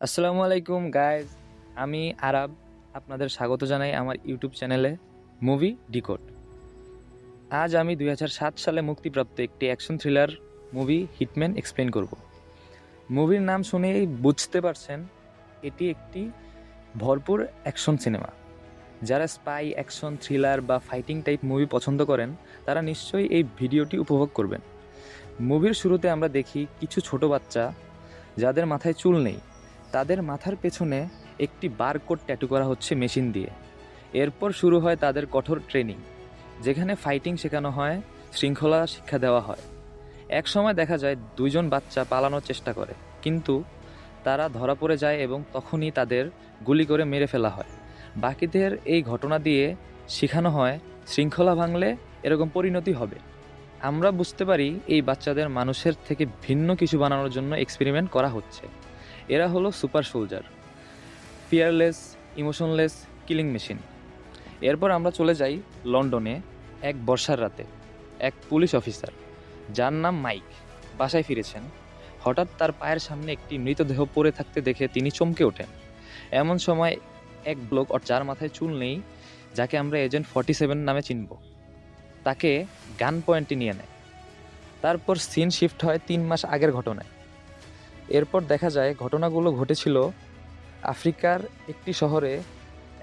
আসসালামু আলাইকুম গাইজ। আমি আরাব। আপনাদের স্বাগত জানাই আমার ইউটিউব চ্যানেলে মুভি ডিকোড। আজ আমি 2007 সালে মুক্তিপ্রাপ্ত একটি action thriller movie hitman explain করব। মুভির নাম শুনেই বুঝতে পারছেন এটি একটি ভরপুর অ্যাকশন সিনেমা। যারা স্পাই, অ্যাকশন, থ্রিলার বা ফাইটিং টাইপ মুভি পছন্দ করেন তারা নিশ্চয়ই এই ভিডিওটি উপভোগ করবেন। মুভির শুরুতে আমরা দেখি কিছু ছোট বাচ্চা যাদের মাথায় চুল নেই, তাদের মাথার পেছনে একটি বারকোড ট্যাটু করা হচ্ছে মেশিন দিয়ে। এরপর শুরু হয় তাদের কঠোর ট্রেনিং, যেখানে ফাইটিং শেখানো হয়, শৃঙ্খলা শিক্ষা দেওয়া হয়। এক সময় দেখা যায় দুইজন বাচ্চা পালানোর চেষ্টা করে, কিন্তু তারা ধরা পড়ে যায় এবং তখনই তাদের গুলি করে মেরে ফেলা হয়। বাকিদের এই ঘটনা দিয়ে শেখানো হয় শৃঙ্খলা ভাঙলে এরকম পরিণতি হবে। আমরা বুঝতে পারি এই বাচ্চাদের মানুষের থেকে ভিন্ন কিছু বানানোর জন্য এক্সপেরিমেন্ট করা হচ্ছে। এরা হলো super soldier, fearless, emotionless killing machine. এরপর আমরা চলে যাই লন্ডনে। এক বর্ষার রাতে এক পুলিশ অফিসার, যার নাম মাইক, বাসায় ফিরেছেন। হঠাৎ তার পায়ের সামনে একটি মৃতদেহ পড়ে থাকতে দেখে তিনি চমকে ওঠেন। এমন সময় এক ব্লক, যার মাথায় চুল নেই, যাকে আমরা এজেন্ট 47 নামে চিনব, তাকে গান পয়েন্টে নিয়ে নেয়। তারপর সিন শিফট হয় 3 মাস আগের ঘটনায়। এরপর দেখা যায় ঘটনাগুলো ঘটেছিল আফ্রিকার একটি শহরে।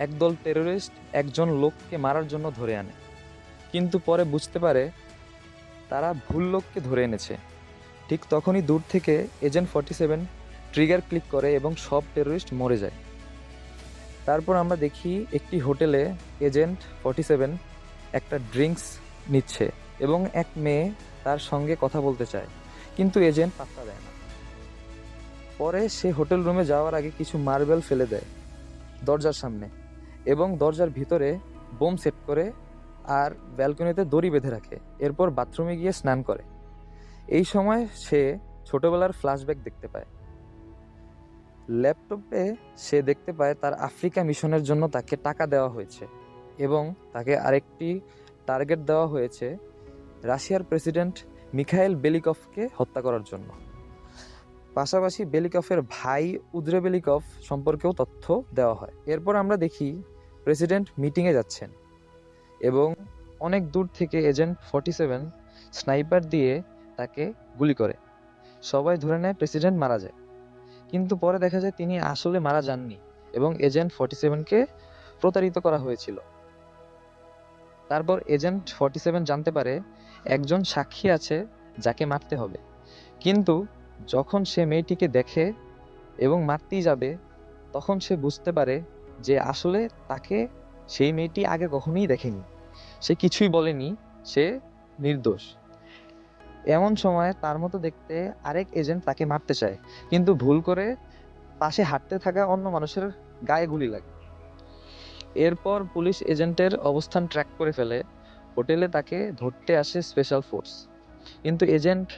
একদল টেরোরিস্ট একজন লোককে মারার জন্য ধরে আনে, কিন্তু পরে বুঝতে পারে তারা ভুল লোককে ধরে এনেছে। ঠিক তখনই দূর থেকে এজেন্ট 47 ট্রিগার ক্লিক করে এবং সব টেরোরিস্ট মরে যায়। তারপর আমরা দেখি একটি হোটেলে এজেন্ট 47 একটা ড্রিঙ্কস নিচ্ছে এবং এক মেয়ে তার সঙ্গে কথা বলতে চায়, কিন্তু এজেন্ট পাত্তা দেয় না। পরে সে হোটেল রুমে যাওয়ার আগে কিছু মার্বেল ফেলে দেয় দরজার সামনে এবং দরজার ভিতরে বোম সেট করে আর ব্যালকনিতে দড়ি বেঁধে রাখে। এরপর বাথরুমে গিয়ে স্নান করে। এই সময় সে ছোটবেলার ফ্ল্যাশব্যাক দেখতে পায়। ল্যাপটপে সে দেখতে পায় তার আফ্রিকা মিশনের জন্য তাকে টাকা দেওয়া হয়েছে এবং তাকে আরেকটি টার্গেট দেওয়া হয়েছে, রাশিয়ার প্রেসিডেন্ট মিখাইল বেলিকভকে হত্যা করার জন্য। পাশাপাশি বেলিকভের ভাই উদ্রে বেলিকভ সম্পর্কেও তথ্য দেওয়া হয়। এরপর আমরা দেখি প্রেসিডেন্ট মিটিংয়ে যাচ্ছেন এবং অনেক দূর থেকে এজেন্ট 47 স্নাইপার দিয়ে তাকে গুলি করে। সবাই ধরে নেয় প্রেসিডেন্ট মারা যায়, কিন্তু পরে দেখা যায় তিনি আসলে মারা যাননি এবং এজেন্ট 47কে প্রতারিত করা হয়েছিল। তারপর এজেন্ট 47 জানতে পারে একজন সাক্ষী আছে যাকে মারতে হবে, কিন্তু যখন সে মেয়েটিকে দেখে এবং মারতেই যাবে, তখন সে বুঝতে পারে যে আসলে তাকে সেই মেয়েটি আগে কখনোই দেখেনি, সে কিছুই বলেনি, সে নির্দোষ। এমন সময় তার মতো দেখতে আরেক এজেন্ট তাকে মারতে চায়, কিন্তু ভুল করে পাশে হাঁটতে থাকা অন্য মানুষের গায়ে গুলি লাগে। এরপর পুলিশ এজেন্টের অবস্থান ট্র্যাক করে ফেলে। হোটেলে তাকে ধরতে আসে স্পেশাল ফোর্স, কিন্তু এজেন্ট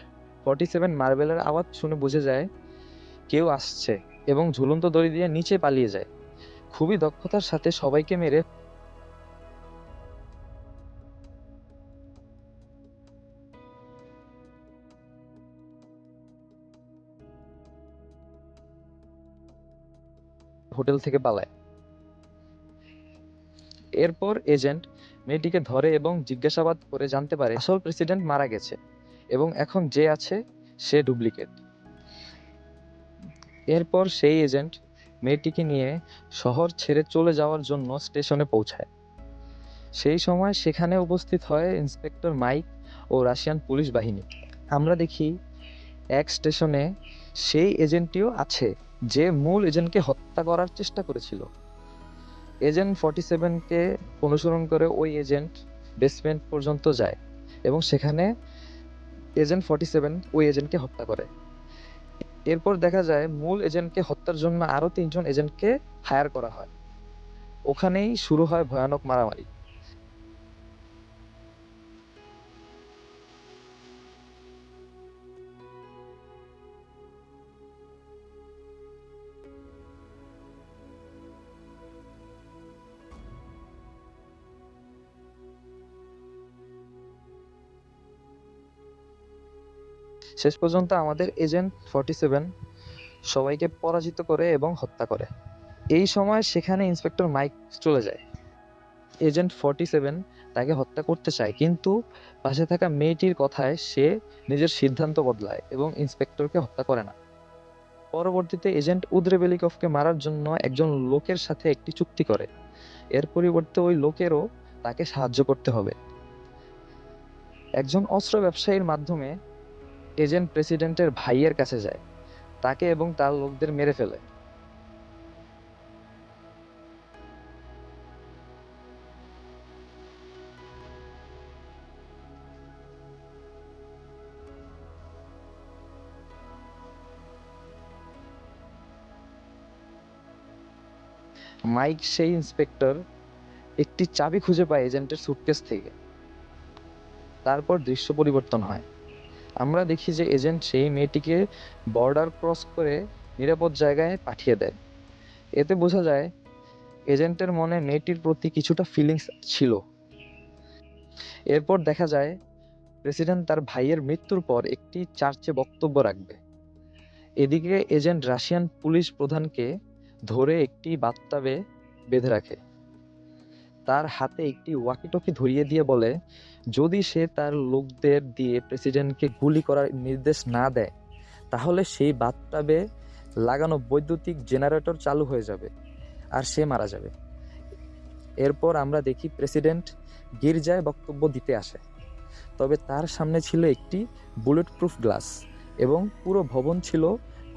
47 মার্বেলের আওয়াজ শুনে বুঝে যায় কেউ আসছে এবং ঝুলন্ত দড়ি দিয়ে নিচে পালিয়ে যায়। খুবই দক্ষতার সাথে সবাইকে মেরে হোটেল থেকে পালায়। এরপর এজেন্ট মেয়েটিকে ধরে এবং জিজ্ঞাসাবাদ করে জানতে পারে আসল প্রেসিডেন্ট মারা গেছে এবং এখন যে আছে সে ডুপ্লিকেট। এরপর সেই এজেন্ট মেয়েটিকে নিয়ে শহর ছেড়ে চলে যাওয়ার জন্য স্টেশনে পৌঁছায়। সেই সময় সেখানে উপস্থিত হয় ইন্সপেক্টর মাইক ও রাশিয়ান পুলিশ বাহিনী। আমরা দেখি এক স্টেশনে সেই এজেন্টটিও আছে যে মূল এজেন্টকে হত্যা করার চেষ্টা করেছিল। এজেন্ট 47কে অনুসরণ করে ওই এজেন্ট বেসমেন্ট পর্যন্ত যায় এবং সেখানে এজেন্ট 47 ওই এজেন্টকে হত্যা করে। এরপর দেখা যায় মূল এজেন্টকে হত্যার জন্য আরো 3জন এজেন্টকে হায়ার করা হয়। ওখানেই শুরু হয় ভয়ানক মারামারি। শেষ পর্যন্ত আমাদের এজেন্ট 47 সবাইকে পরাজিত করে এবং হত্যা করে। এই সময় সেখানে ইন্সপেক্টর মাইক চলে যায়। এজেন্ট 47 তাকে হত্যা করতে চায়, কিন্তু পাশে থাকা মেয়েটির কথায় সে নিজের সিদ্ধান্ত বদলায় এবং ইন্সপেক্টরকে হত্যা করে না। পরবর্তীতে এজেন্ট উদ্রেবেলিকভকে মারার জন্য একজন লোকের সাথে একটি চুক্তি করে। এর পরিবর্তে ওই লোকেরও তাকে সাহায্য করতে হবে। একজন অস্ত্র ব্যবসায়ীর মাধ্যমে এজেন্ট প্রেসিডেন্টের ভাইয়ের কাছে যায়, তাকে এবং তার লোকদের মেরে ফেলে। মাইক সেই ইন্সপেক্টর একটি চাবি খুঁজে পায় এজেন্টের সুটকেস থেকে। তারপর দৃশ্য পরিবর্তন হয়। আমরা দেখি যে এজেন্ট সেই মেয়েটিকে বর্ডার ক্রস করে নিরাপদ জায়গায় পাঠিয়ে দেয়। এতে বোঝা যায় এজেন্টের মনে মেয়েটির প্রতি কিছুটা ফিলিংস ছিল। এরপর দেখা যায় প্রেসিডেন্ট তার ভাইয়ের মৃত্যুর পর একটি চার্চে বক্তব্য রাখবে। এদিকে এজেন্ট রাশিয়ান পুলিশ প্রধানকে ধরে একটি বাথটাবে বেঁধে রাখে। তার হাতে একটি ওয়াকিটকি ধরিয়ে দিয়ে বলে, যদি সে তার লোকদের দিয়ে প্রেসিডেন্টকে গুলি করার নির্দেশ না দেয়, তাহলে সেই বাথটাবে লাগানো বৈদ্যুতিক জেনারেটর চালু হয়ে যাবে আর সে মারা যাবে। এরপর আমরা দেখি প্রেসিডেন্ট গির্জায় বক্তব্য দিতে আসে, তবে তার সামনে ছিল একটি বুলেট প্রুফ গ্লাস এবং পুরো ভবন ছিল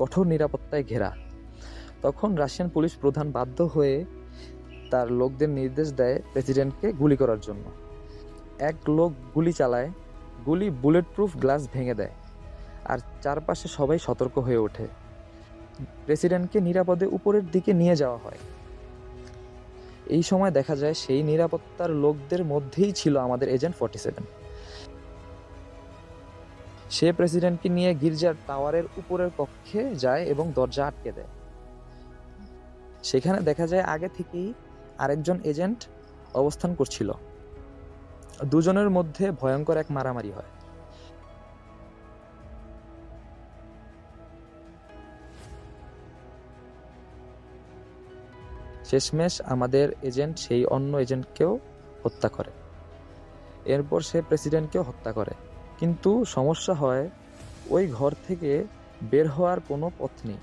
কঠোর নিরাপত্তায় ঘেরা। তখন রাশিয়ান পুলিশ প্রধান বাধ্য হয়ে তার লোকদের নির্দেশ দেয় প্রেসিডেন্টকে গুলি করার জন্য। এক লোক গুলি চালায়, গুলি বুলেট প্রুফ গ্লাস ভেঙে দেয়, আর চারপাশে সবাই সতর্ক হয়ে ওঠে। প্রেসিডেন্টকে নিরাপদে উপরের দিকে নিয়ে যাওয়া হয়। এই সময় দেখা যায় সেই নিরাপত্তার লোকদের মধ্যেই ছিল আমাদের এজেন্ট 47। সে প্রেসিডেন্টকে নিয়ে গির্জার টাওয়ারের উপরের কক্ষে যায় এবং দরজা আটকে দেয়। সেখানে দেখা যায় আগে থেকেই আরেকজন এজেন্ট অবস্থান করছিল। দুজনের মধ্যে ভয়ঙ্কর এক মারামারি হয়। শেষমেশ আমাদের এজেন্ট সেই অন্য এজেন্টকেও হত্যা করে। এরপর সে প্রেসিডেন্টকেও হত্যা করে, কিন্তু সমস্যা হয় ওই ঘর থেকে বের হওয়ার কোনো পথ নেই।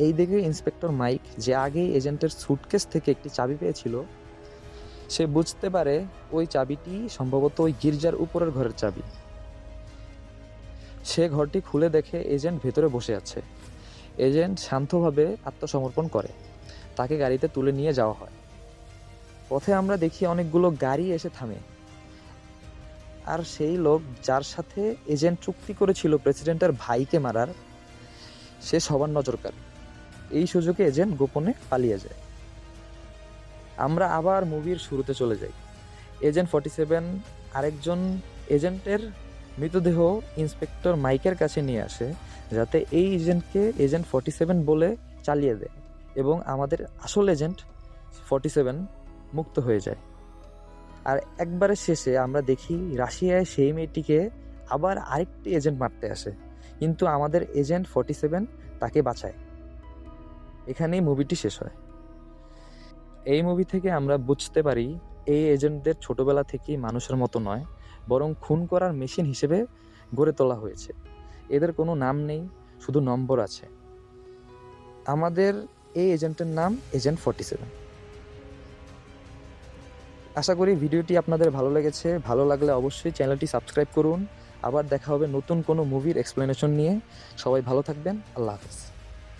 এই দিকে ইন্সপেক্টর মাইক, যে আগেই এজেন্টের সুটকেস থেকে একটি চাবি পেয়েছিল, সে বুঝতে পারে ওই চাবিটি সম্ভবত ওই গির্জার উপরের ঘরের চাবি। সে ঘরটি খুলে দেখে এজেন্ট ভেতরে বসে আছে। এজেন্ট শান্তভাবে আত্মসমর্পণ করে, তাকে গাড়িতে তুলে নিয়ে যাওয়া হয়। পথে আমরা দেখি অনেকগুলো গাড়ি এসে থামে, আর সেই লোক যার সাথে এজেন্ট চুক্তি করেছিল প্রেসিডেন্টের ভাইকে মারার, সে সবার নজর কাড়ে। এই সুযোগে এজেন্ট গোপনে পালিয়ে যায়। আমরা আবার মুভির শুরুতে চলে যাই। এজেন্ট 47 আরেকজন এজেন্টের মৃতদেহ ইন্সপেক্টর মাইকের কাছে নিয়ে আসে, যাতে এই এজেন্টকে এজেন্ট 47 বলে চালিয়ে দেয় এবং আমাদের আসল এজেন্ট 47 মুক্ত হয়ে যায়। আর একবারের শেষে আমরা দেখি রাশিয়ায় সেই মেয়েটিকে আবার আরেকটি এজেন্ট মারতে আসে, কিন্তু আমাদের এজেন্ট 47 তাকে বাঁচায়। এখানেই মুভিটি শেষ হয়। এই মুভি থেকে আমরা বুঝতে পারি এই এজেন্টদের ছোটবেলা থেকেই মানুষের মতো নয়, বরং খুন করার মেশিন হিসেবে গড়ে তোলা হয়েছে। এদের কোনো নাম নেই, শুধু নম্বর আছে। আমাদের এই এজেন্টের নাম এজেন্ট 47। আশা করি ভিডিওটি আপনাদের ভালো লেগেছে। ভালো লাগলে অবশ্যই চ্যানেলটি সাবস্ক্রাইব করুন। আবার দেখা হবে নতুন কোনো মুভির এক্সপ্লেনেশন নিয়ে। সবাই ভালো থাকবেন। আল্লাহ হাফেজ।